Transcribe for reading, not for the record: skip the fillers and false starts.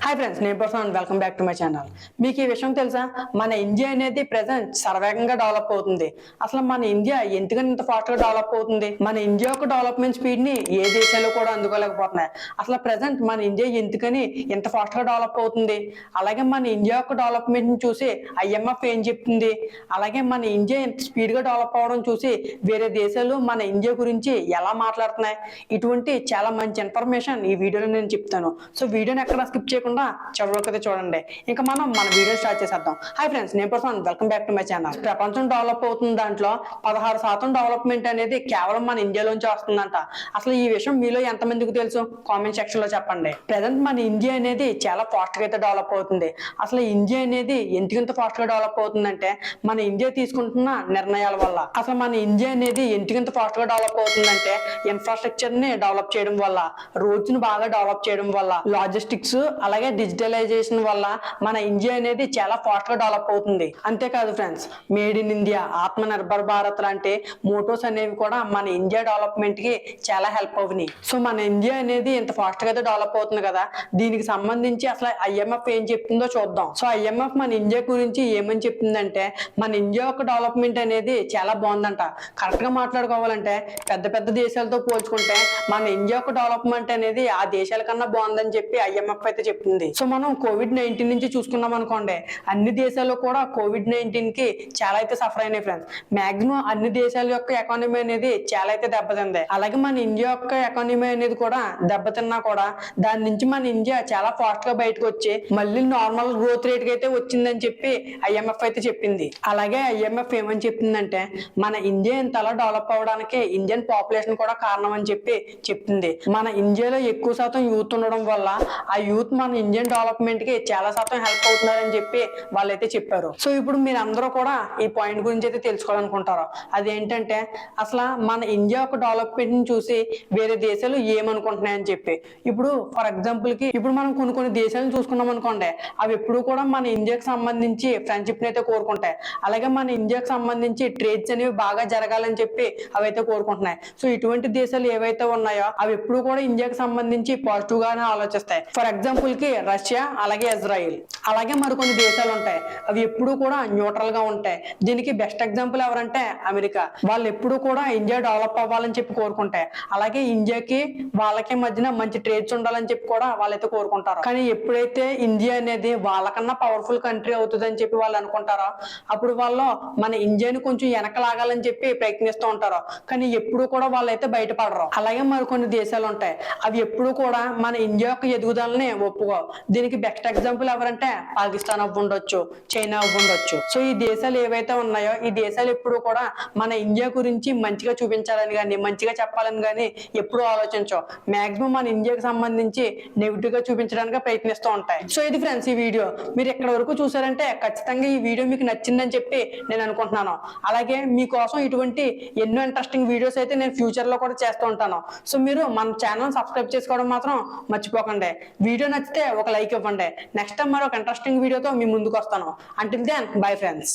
Hi friends, నేను person welcome back to my channel. మీకు ఈ విషయం తెలుసా? మన ఇండియా అనేది ప్రెసెంట్ సర్వేగంగా డెవలప్ అవుతుంది. అసలు మన ఇండియా ఎందుకని ఇంత ఫాస్ట్ గా డెవలప్ అవుతుంది? మన ఇండియా యొక్క డెవలప్మెంట్ స్పీడ్ ని ఏ దేశాలు కూడా అందుకోలేకపోతున్నాయి. అసలు ప్రెసెంట్ మన ఇండియా ఎందుకని ఇంత ఫాస్ట్ గా డెవలప్ అవుతుంది? అలాగే మన ఇండియా యొక్క డెవలప్మెంట్ ని చూసి ఐఎంఎఫ్ ఏం చెప్తుంది? అలాగే మన ఇండియా ఇంత స్పీడ్ గా డెవలప్ అవడం చూసి వేరే దేశాలు మన ఇండియా గురించి ఎలా మాట్లాడుతున్నాయి? ఇటువంటి చాలా మంచి ఇన్ఫర్మేషన్ ఈ వీడియోలో నేను చెప్తాను. సో వీడియోని ఎక్కడ స్కిప్ చేయకుండా చివరికి చూడండి. ఇంకా మనం మన వీడియో స్టార్ట్ చేసేద్దాం. హాయ్ ఫ్రెండ్స్, నేను person welcome back to my channel. ప్రపంచం డెవలప్ అవుతుంది, దాంట్లో 16% డెవలప్మెంట్ అనేది కేవలం మన ఇండియాలోంచి వస్తుందంట. అసలు ఈ విషయం మీలో ఎంతమందికి తెలుసు? కామెంట్ సెక్షన్ లో చెప్పండి. ప్రెసెంట్ మన ఇండియా అనేది చాలా ఫాస్ట్ గా అయితే డెవలప్ అవుతుంది. అసలు ఇండియా అనేది ఎందుకంత ఫాస్ట్ గా డెవలప్ అవుతుందంటే మన ఇండియా తీసుకుంటున్న నిర్ణయాల వల్ల. అసలు మన ఇండియా అనేది ఎందుకంత ఫాస్ట్ గా డెవలప్ అవుతుందంటే ఇన్ఫ్రాస్ట్రక్చర్ ని డెవలప్ చేయడం వల్ల, రోడ్స్ ని బాగా డెవలప్ చేయడం వల్ల, లాజిస్టిక్స్ అలాగే డిజిటలైజేషన్ వల్ల మన ఇండియా అనేది చాలా ఫాస్ట్ గా డెవలప్ అవుతుంది. అంతేకాదు ఫ్రెండ్స్, మేడ్ ఇన్ ఇండియా, ఆత్మ నిర్భర్ భారత్ లాంటి మోటోస్ అనేవి కూడా మన ఇండియా డెవలప్మెంట్ కి చాలా హెల్ప్ అవునాయి. సో మన ఇండియా అనేది ఇంత ఫాస్ట్ గా డెవలప్ అవుతుంది కదా, దీనికి సంబంధించి అసలు ఐఎంఎఫ్ ఏం చెప్తుందో చూద్దాం. సో ఐఎంఎఫ్ మన ఇండియా గురించి ఏమని చెప్తుందంటే మన ఇండియా యొక్క డెవలప్మెంట్ అనేది చాలా బాగుందంట. కరెక్ట్ గా మాట్లాడుకోవాలంటే పెద్ద పెద్ద దేశాలతో పోల్చుకుంటే మన ఇండియా యొక్క డెవలప్మెంట్ అనేది ఆ దేశాల కన్నా బాగుందని చెప్పి ఐఎంఎఫ్ అయితే చెప్తుంది. సో మనం కోవిడ్-19 నుంచి చూసుకున్నాం అనుకోండి, అన్ని దేశాల్లో కూడా కోవిడ్-19 కి చాలా అయితే సఫర్ అయినాయి ఫ్రెండ్స్. మాక్సిమం అన్ని దేశాల యొక్క ఎకానమీ అనేది చాలా అయితే దెబ్బతింది. అలాగే మన ఇండియా యొక్క ఎకానమీ అనేది కూడా దెబ్బతిన్నా కూడా దాని నుంచి మన ఇండియా చాలా ఫాస్ట్ గా బయటకు వచ్చి మళ్ళీ నార్మల్ గ్రోత్ రేట్ కి అయితే వచ్చిందని చెప్పి ఐఎంఎఫ్ అయితే చెప్పింది. అలాగే ఐఎంఎఫ్ ఏమని చెప్పిందంటే మన ఇండియా ఇంతలా డెవలప్ అవడానికి ఇండియన్ పాపులేషన్ కూడా కారణం అని చెప్పి చెప్తుంది. మన ఇండియాలో ఎక్కువ శాతం యూత్ ఉండడం వల్ల ఆ యూత్ మన ఇండియన్ డెవలప్మెంట్ కి చాలా శాతం హెల్ప్ అవుతున్నారని చెప్పి వాళ్ళైతే చెప్పారు. సో ఇప్పుడు మీరు అందరూ కూడా ఈ పాయింట్ గురించి అయితే తెలుసుకోవాలనుకుంటారు. అదేంటంటే అసలు మన ఇండియా యొక్క డెవలప్మెంట్ ని చూసి వేరే దేశాలు ఏమనుకుంటున్నాయని చెప్పి. ఇప్పుడు ఫర్ ఎగ్జాంపుల్ కి ఇప్పుడు మనం కొన్ని దేశాలను చూసుకున్నాం అనుకోండి, అవి ఎప్పుడు కూడా మన ఇండియాకి సంబంధించి ఫ్రెండ్షిప్ ని అయితే కోరుకుంటాయి. అలాగే మన ఇండియాకి సంబంధించి ట్రేడ్స్ అనేవి బాగా జరగాలని చెప్పి అవి అయితే కోరుకుంటున్నాయి. సో ఇటువంటి దేశాలు ఏవైతే ఉన్నాయో అవి ఎప్పుడు కూడా ఇండియాకి సంబంధించి పాజిటివ్ గానే ఆలోచిస్తాయి. ఫర్ ఎగ్జాంపుల్ కి రష్యా, అలాగే ఇజ్రాయిల్, అలాగే మరికొన్ని దేశాలు ఉంటాయి, అవి ఎప్పుడు కూడా న్యూట్రల్ గా ఉంటాయి. దీనికి బెస్ట్ ఎగ్జాంపుల్ ఎవరంటే అమెరికా. వాళ్ళు ఎప్పుడు కూడా ఇండియా డెవలప్ అవ్వాలని చెప్పి కోరుకుంటాయి. అలాగే ఇండియాకి వాళ్ళకి మధ్యన మంచి ట్రేడ్స్ ఉండాలని చెప్పి కూడా వాళ్ళైతే కోరుకుంటారు. కానీ ఎప్పుడైతే ఇండియా అనేది వాళ్ళకన్నా పవర్ఫుల్ కంట్రీ అవుతుంది అని చెప్పి వాళ్ళు అనుకుంటారో అప్పుడు వాళ్ళు మన ఇండియాని కొంచెం వెనక లాగాలని చెప్పి ప్రయత్నిస్తూ ఉంటారు. కానీ ఎప్పుడు కూడా వాళ్ళైతే బయటపడరు. అలాగే మరికొన్ని దేశాలు ఉంటాయి, అవి ఎప్పుడు కూడా మన ఇండియా యొక్క ఎదుగుదలని ఒప్పుకో. దీనికి బెస్ట్ ఎగ్జాంపుల్ ఎవరంటే పాకిస్తాన్ అవ్వుండొచ్చు, చైనా అవ్వుండొచ్చు. సో ఈ దేశాలు ఏవైతే ఉన్నాయో ఈ దేశాలు ఎప్పుడు కూడా మన ఇండియా గురించి మంచిగా చూపించాలని కానీ మంచిగా చెప్పాలని కానీ ఎప్పుడు ఆలోచించవు. మాక్సిమం మన ఇండియాకి సంబంధించి నెగిటివ్ గా చూపించడానికి ప్రయత్నిస్తూ ఉంటాయి. సో ఇది ఫ్రెండ్స్ ఈ వీడియో. మీరు ఎక్కడ వరకు చూసారంటే ఖచ్చితంగా ఈ వీడియో మీకు నచ్చిందని చెప్పి నేను అనుకుంటున్నాను. అలాగే మీకోసం ఇటువంటి ఎన్నో ఇంట్రెస్టింగ్ వీడియోస్ అయితే నేను ఫ్యూచర్ లో కూడా చేస్తూ ఉంటాను. సో మీరు మన ఛానల్ సబ్స్క్రైబ్ చేసుకోవడం మాత్రం మర్చిపోకండి. వీడియో నచ్చితే ఒక లైక్ ఇవ్వండి. నెక్స్ట్ టైం మరొక ఇంట్రెస్టింగ్ వీడియోతో మీ ముందుకు వస్తాను. Until then bye friends.